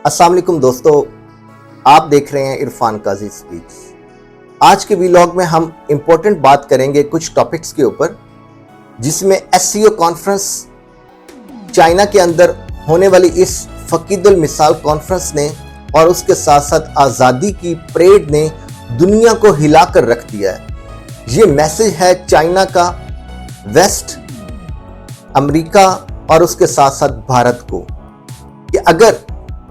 अस्सलाम वालेकुम दोस्तों, आप देख रहे हैं इरफान काजी स्पीक्स। आज के व्लॉग में हम इम्पोर्टेंट बात करेंगे कुछ टॉपिक्स के ऊपर, जिसमें एससीओ कॉन्फ्रेंस, चाइना के अंदर होने वाली इस फकीदुल मिसाल कॉन्फ्रेंस ने और उसके साथ साथ आज़ादी की परेड ने दुनिया को हिलाकर रख दिया है। ये मैसेज है चाइना का वेस्ट, अमेरिका और उसके साथ साथ भारत को कि अगर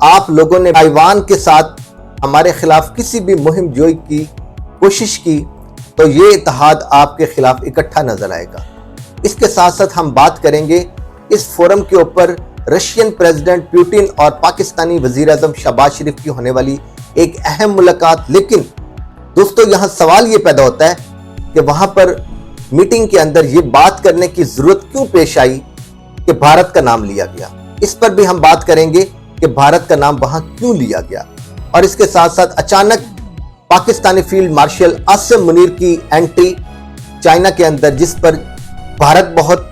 आप लोगों ने ताइवान के साथ हमारे खिलाफ किसी भी मुहिम जोई की कोशिश की तो ये इत्तेहाद आपके खिलाफ इकट्ठा नजर आएगा। इसके साथ साथ हम बात करेंगे इस फोरम के ऊपर रशियन प्रेसिडेंट पुतिन और पाकिस्तानी वजीर आजम शहबाज शरीफ की होने वाली एक अहम मुलाकात। लेकिन दोस्तों, यहाँ सवाल ये पैदा होता है कि वहां पर मीटिंग के अंदर ये बात करने की जरूरत क्यों पेश आई कि भारत का नाम लिया गया। इस पर भी हम बात करेंगे कि भारत का नाम वहां क्यों लिया गया। और इसके साथ साथ अचानक पाकिस्तानी फील्ड मार्शल आसिम मुनीर की एंट्री चाइना के अंदर, जिस पर भारत बहुत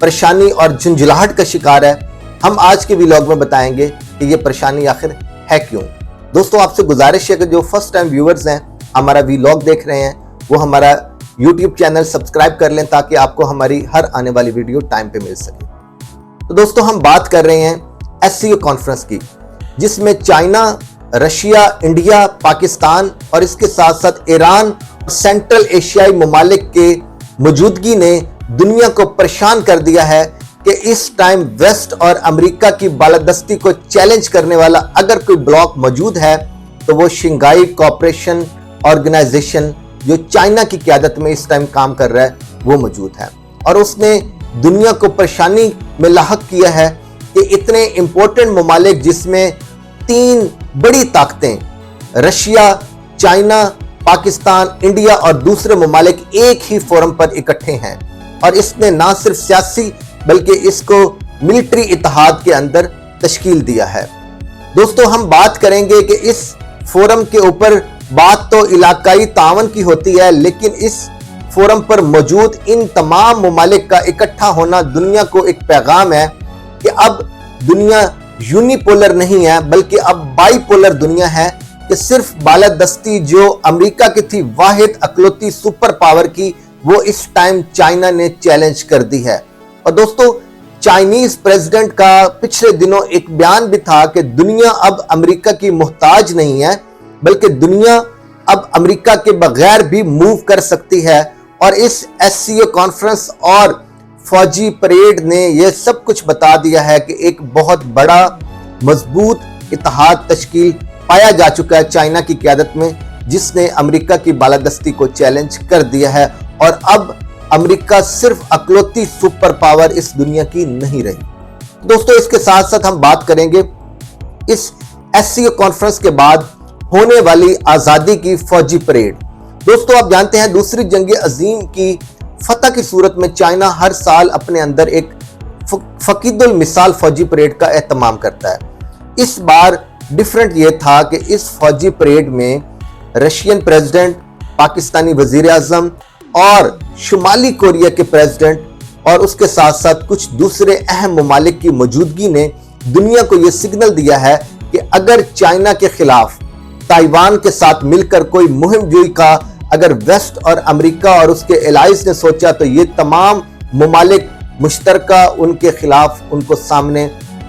परेशानी और झुंझलाहट का शिकार है। हम आज के व्लॉग में बताएंगे कि ये परेशानी आखिर है क्यों। दोस्तों, आपसे गुजारिश है कि जो फर्स्ट टाइम व्यूअर्स हैं, हमारा व्लॉग देख रहे हैं, वो हमारा यूट्यूब चैनल सब्सक्राइब कर लें ताकि आपको हमारी हर आने वाली वीडियो टाइम पे मिल सके। तो दोस्तों, हम बात कर रहे हैं एससीओ कॉन्फ्रेंस की, जिसमें चाइना, रशिया, इंडिया, पाकिस्तान और इसके साथ साथ ईरान, सेंट्रल एशियाई ममालिक के मौजूदगी ने दुनिया को परेशान कर दिया है कि इस टाइम वेस्ट और अमेरिका की बालादस्ती को चैलेंज करने वाला अगर कोई ब्लॉक मौजूद है तो वो शंघाई कोऑपरेशन ऑर्गेनाइजेशन, जो चाइना की क़यादत में इस टाइम काम कर रहा है, वो मौजूद है। और उसने दुनिया को परेशानी में लाहक किया है कि इतने इंपॉर्टेंट ममालिक, जिसमें तीन बड़ी ताकतें रशिया, चाइना, पाकिस्तान, इंडिया और दूसरे ममालिक एक ही फोरम पर इकट्ठे हैं। और इसने ना सिर्फ सियासी बल्कि इसको मिलिट्री इत्तेहाद के अंदर तश्कील दिया है। दोस्तों, हम बात करेंगे कि इस फोरम के ऊपर बात तो इलाकाई तावन की होती है, लेकिन इस फोरम पर मौजूद इन तमाम ममालिक का इकट्ठा होना दुनिया को एक पैगाम है कि अब दुनिया यूनिपोलर नहीं है, बल्कि अब बाइपोलर दुनिया है कि सिर्फ बालादस्ती जो अमेरिका की थी वाहिद अकलौती सुपर पावर की, वो इस टाइम चाइना ने चैलेंज कर दी है। और दोस्तों, चाइनीज प्रेसिडेंट का पिछले दिनों एक बयान भी था कि दुनिया अब अमेरिका की मोहताज नहीं है, बल्कि दुनिया अब अमेरिका के बगैर भी मूव कर सकती है। और इस एससीओ कॉन्फ्रेंस और फौजी परेड ने यह सब कुछ बता दिया है कि एक बहुत बड़ा मजबूत इत्तेहाद तश्कील पाया जा चुका है चाइना की क़यादत में, जिसने अमेरिका की बालादस्ती को चैलेंज कर दिया है। और अब अमेरिका सिर्फ अकलौती सुपर पावर इस दुनिया की नहीं रही। दोस्तों, इसके साथ साथ हम बात करेंगे इस एससीओ कॉन्फ्रेंस के बाद होने वाली आज़ादी की फौजी परेड। दोस्तों, आप जानते हैं दूसरी जंग अजीम की फतह की सूरत में चाइना हर साल अपने अंदर एक फकीदुल मिसाल फौजी परेड का एहतमाम करता है। इस बार डिफरेंट ये था कि इस फौजी परेड में रशियन प्रेसिडेंट, पाकिस्तानी वजीर आजम और शुमाली कोरिया के प्रेसिडेंट और उसके साथ साथ कुछ दूसरे अहम ममालिक की मौजूदगी ने दुनिया को यह सिग्नल दिया है कि अगर चाइना के खिलाफ ताइवान के साथ मिलकर कोई मुहिम जोई का अगर वेस्ट और अमेरिका और उसके एलाइज ने सोचा तो ये तमाम ममालिक मुश्तरका उनके खिलाफ उनको सामने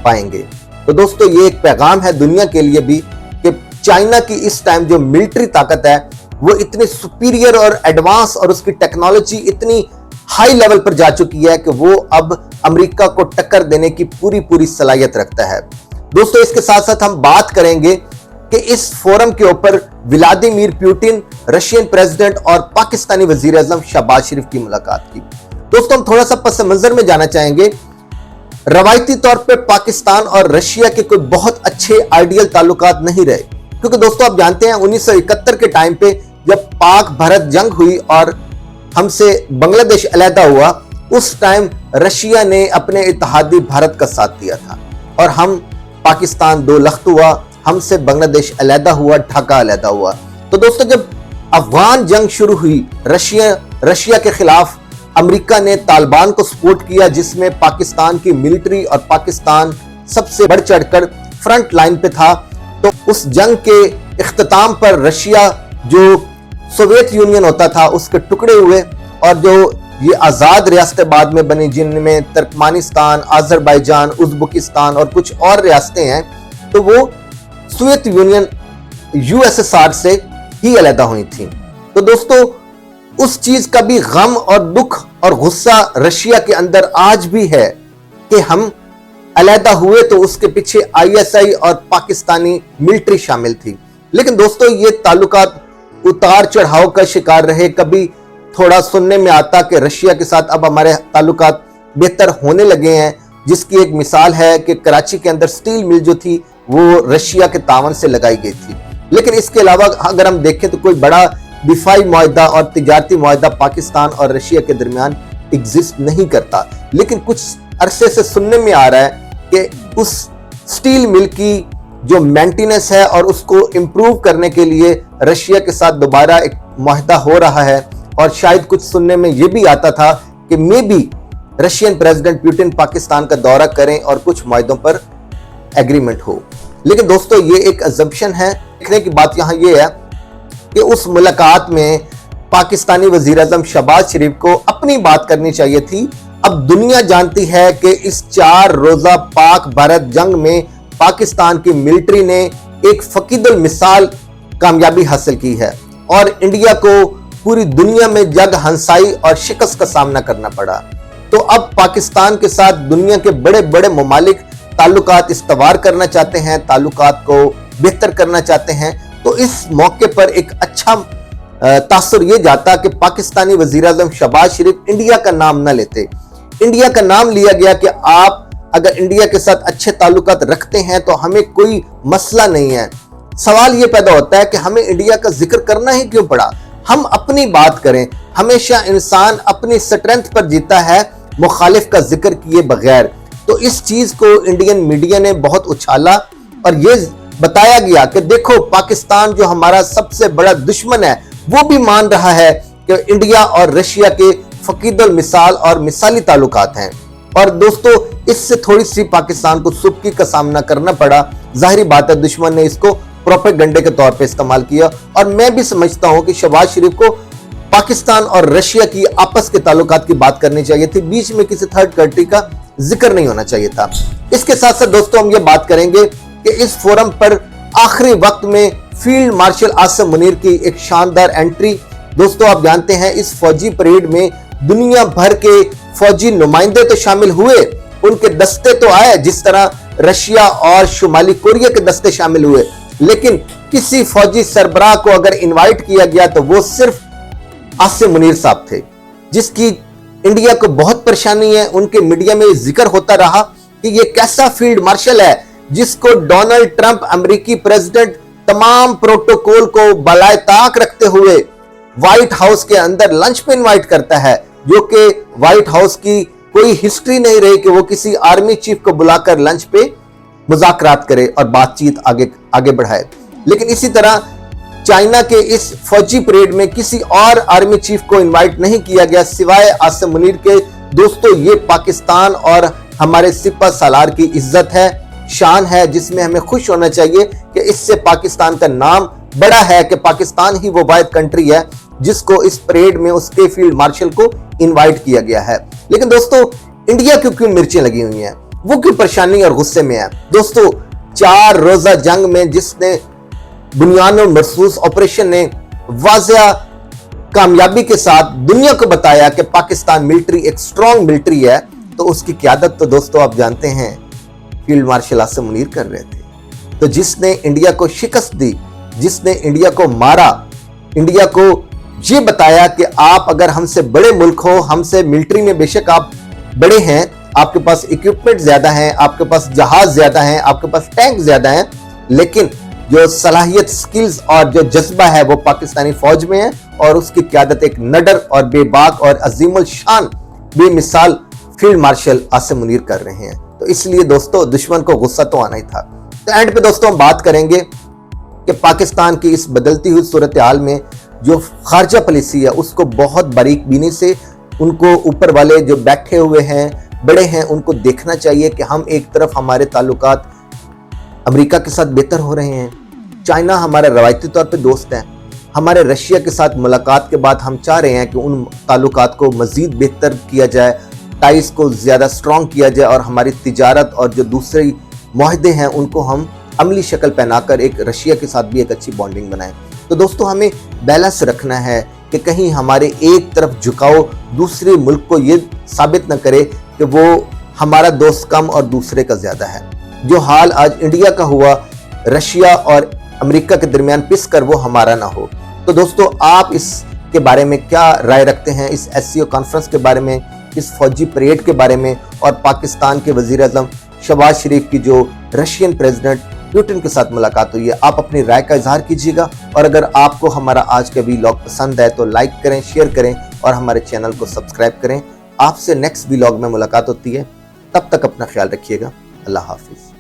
पाएंगे। तो दोस्तों, ये एक पैगाम है दुनिया के लिए भी कि चाइना की इस टाइम जो मिलिट्री ताकत है वो इतनी सुपीरियर और एडवांस और उसकी टेक्नोलॉजी इतनी हाई लेवल पर जा चुकी है कि वो अब अमेरिका को टक्कर देने की पूरी सलाहियत रखता है। दोस्तों, इसके साथ साथ हम बात करेंगे कि इस फोरम के ऊपर व्लादिमीर पुतिन, रशियन प्रेसिडेंट और पाकिस्तानी वजीर आजम शहबाज शरीफ की मुलाकात की। दोस्तों, हम थोड़ा सा पस मंजर में जाना चाहेंगे। रवायती तौर पे पाकिस्तान और रशिया के कोई बहुत अच्छे आइडियल ताल्लुकात नहीं रहे, क्योंकि दोस्तों आप जानते हैं 1971 के टाइम पे जब पाक भारत जंग हुई और हमसे बांग्लादेश अलहदा हुआ, उस टाइम रशिया ने अपने इत्तेहादी भारत का साथ दिया था और हम पाकिस्तान दो लख्त हुआ, हमसे बांग्लादेश अलहदा हुआ, ढाका अलहदा हुआ। तो दोस्तों, जब अफगान जंग शुरू हुई रशिया के खिलाफ, अमेरिका ने तालिबान को सपोर्ट किया, जिसमें पाकिस्तान की मिलिट्री और पाकिस्तान सबसे बढ़ चढ़कर फ्रंट लाइन पे था। तो उस जंग के इख्तिताम पर रशिया जो सोवियत यूनियन होता था उसके टुकड़े हुए, और जो ये आज़ाद रियासतें बाद में बनी जिनमें तुर्कमानिस्तान, अजरबैजान, उज़्बेकिस्तान और कुछ और रियासतें हैं, तो वो सोवियत यूनियन यूएसएसआर से ही अलहदा हुई थी। तो दोस्तों उस चीज का भी गम और दुख और गुस्सा रशिया के अंदर आज भी है कि हम अलहदा हुए तो उसके पीछे आईएसआई और पाकिस्तानी मिलिट्री शामिल थी। लेकिन दोस्तों ये ताल्लुकात उतार चढ़ाव का शिकार रहे। कभी थोड़ा सुनने में आता कि रशिया के साथ अब हमारे ताल्लुकात बेहतर होने लगे हैं, जिसकी एक मिसाल है कि कराची के अंदर स्टील मिल जो थी वो रशिया के तावन से लगाई गई थी। लेकिन इसके अलावा अगर हम देखें तो कोई बड़ा दिफाई मुआहदा और तिजारती मुआहदा पाकिस्तान और रशिया के दरमियान एग्जिस्ट नहीं करता। लेकिन कुछ अरसे से सुनने में आ रहा है कि उस स्टील मिल की जो मेंटेनेंस है और उसको इम्प्रूव करने के लिए रशिया के साथ दोबारा एक मुआहदा हो रहा है, और शायद कुछ सुनने में यह भी आता था कि may be Russian president Putin Pakistan का दौरा करें और कुछ मुआहदों पर एग्रीमेंट हो। लेकिन दोस्तों ये एक अजम्पशन है। देखने की बात यहाँ ये है कि उस मुलाकात में पाकिस्तानी वजीर आज़म शहबाज शरीफ को अपनी बात करनी चाहिए थी। अब दुनिया जानती है कि इस 4 रोजा पाक भारत जंग में पाकिस्तान की मिलिट्री ने एक फकीदुल मिसाल कामयाबी हासिल की है, और इंडिया को पूरी दुनिया में जग हंसाई और शिकस्त का सामना करना पड़ा। तो अब पाकिस्तान के साथ दुनिया के बड़े बड़े ममालिक ताल्लुकात इस्तवार करना चाहते हैं, ताल्लुकात को बेहतर करना चाहते हैं। तो इस मौके पर एक अच्छा तासुर ये जाता कि पाकिस्तानी वजीर आज़म शहबाज शरीफ इंडिया का नाम न लेते। इंडिया का नाम लिया गया कि आप अगर इंडिया के साथ अच्छे ताल्लुकात रखते हैं तो हमें कोई मसला नहीं है। सवाल ये पैदा होता है कि हमें इंडिया का जिक्र करना ही क्यों पड़ा। हम अपनी बात करें। हमेशा इंसान अपनी स्ट्रेंथ पर जीता है, मुखालिफ का जिक्र किए बगैर। तो इस चीज को इंडियन मीडिया ने बहुत उछाला और ये बताया गया कि देखो पाकिस्तान जो हमारा सबसे बड़ा दुश्मन है वो भी मान रहा है कि इंडिया और रशिया के फकीदुल मिसाल और मिसाली ताल्लुकात हैं। और दोस्तों इससे थोड़ी सी पाकिस्तान को सुबकी का सामना करना पड़ा। जाहिर बात है दुश्मन ने इसको प्रोपेगेंडे के तौर पे इस्तेमाल किया, और मैं भी समझता हूं कि शहबाज शरीफ को पाकिस्तान और रशिया की आपस के ताल्लुकात की बात करनी चाहिए थी, बीच में किसी थर्ड कंट्री का जिक्र नहीं होना चाहिए था। इसके साथ साथ दोस्तों हम ये बात करेंगे कि इस फोरम पर आखिरी वक्त में फील्ड मार्शल आसिम मुनीर की एक शानदार एंट्री। दोस्तों आप जानते हैं इस फौजी परेड में दुनिया भर के फौजी नुमाइंदे तो शामिल हुए, उनके दस्ते तो आए जिस तरह रशिया और शुमाली कोरिया के दस्ते शामिल हुए, लेकिन किसी फौजी सरबराह को अगर इनवाइट किया गया तो वो सिर्फ आसिम मुनीर साहब थे, जिसकी इंडिया को बहुत परेशानी है। उनके मीडिया में जिक्र होता रहा कि ये कैसा फील्ड मार्शल है जिसको डोनाल्ड ट्रंप अमेरिकी प्रेसिडेंट तमाम प्रोटोकॉल को बलाए ताक रखते हुए व्हाइट हाउस के अंदर लंच पे इनवाइट करता है, जो कि व्हाइट हाउस की कोई हिस्ट्री नहीं रही कि वो किसी आर्मी चीफ को बुलाकर लंच पे मुज़ाकरात करे और बातचीत आगे बढ़ाए। लेकिन इसी तरह चाइना के इस फौजी परेड में किसी और आर्मी चीफ को इनवाइट नहीं किया गया सिवाय आसिम मुनीर के। दोस्तों ये पाकिस्तान और हमारे सिपा सालार की इज्जत है, शान है, जिसमें हमें खुश होना चाहिए कि इससे पाकिस्तान का नाम बड़ा है कि पाकिस्तान ही वो वाहिद कंट्री है जिसको इस परेड में उसके फील्ड मार्शल को इनवाइट किया गया है। लेकिन दोस्तों इंडिया को क्यों मिर्चें लगी हुई हैं, वो क्यों परेशानी और गुस्से में है। दोस्तों 4 रोजा जंग में जिसने बुनियाद मरसूस ऑपरेशन ने वाज़िया कामयाबी के साथ दुनिया को बताया कि पाकिस्तान मिलिट्री एक स्ट्रॉन्ग मिलिट्री है, तो उसकी क़यादत तो दोस्तों आप जानते हैं फील्ड मार्शल आसिम मुनीर कर रहे थे। तो जिसने इंडिया को शिकस्त दी, जिसने इंडिया को मारा, इंडिया को ये बताया कि आप अगर हमसे बड़े मुल्क हो, हमसे मिलिट्री में बेशक आप बड़े हैं, आपके पास इक्विपमेंट ज्यादा हैं, आपके पास जहाज ज्यादा हैं, आपके पास टैंक ज्यादा हैं, लेकिन जो सलाहियत, स्किल्स और जो जज्बा है वो पाकिस्तानी फौज में है, और उसकी क़यादत एक नडर और बेबाक और अजीमुल शान बेमिसाल फील्ड मार्शल आसिम मुनीर कर रहे हैं। तो इसलिए दोस्तों दुश्मन को गुस्सा तो आना ही था। तो एंड पे दोस्तों हम बात करेंगे कि पाकिस्तान की इस बदलती हुई सूरत हाल में जो खारजा पॉलिसी है उसको बहुत बारीक बीनी से उनको ऊपर वाले जो बैठे हुए हैं, बड़े हैं, उनको देखना चाहिए कि हम एक तरफ हमारे ताल्लुकात امریکہ کے ساتھ بہتر ہو رہے ہیں۔ چائنا ہمارا روایتی طور پہ دوست ہے۔ ہمارے رشیا کے ساتھ ملاقات کے بعد ہم چاہ رہے ہیں کہ ان تعلقات کو مزید بہتر کیا جائے، ٹائز کو زیادہ سٹرونگ کیا جائے اور ہماری تجارت اور جو دوسرے معاہدے ہیں ان کو ہم عملی شکل پہنا کر ایک رشیا کے ساتھ بھی ایک اچھی بانڈنگ بنائیں۔ تو دوستو ہمیں بیلنس رکھنا ہے کہ کہیں ہمارے ایک طرف جھکاؤ دوسرے ملک کو یہ ثابت نہ کرے کہ وہ ہمارا دوست کم اور دوسرے کا زیادہ ہے۔ جو حال آج انڈیا کا ہوا رشیا اور امریکہ کے درمیان پس کر وہ ہمارا نہ ہو۔ تو دوستو آپ اس کے بارے میں کیا رائے رکھتے ہیں؟ اس SCO کانفرنس کے بارے میں، اس فوجی پریڈ کے بارے میں اور پاکستان کے وزیر اعظم شہباز شریف کی جو رشین پریزیڈنٹ پیوٹن کے ساتھ ملاقات ہوئی ہے، آپ اپنی رائے کا اظہار کیجیے گا۔ اور اگر آپ کو ہمارا آج کا ویلاگ پسند ہے تو لائک کریں، شیئر کریں اور ہمارے چینل کو سبسکرائب کریں۔ آپ سے نیکسٹ ویلاگ میں ملاقات ہوتی ہے، تب تک اپنا خیال رکھیے گا۔ اللہ حافظ۔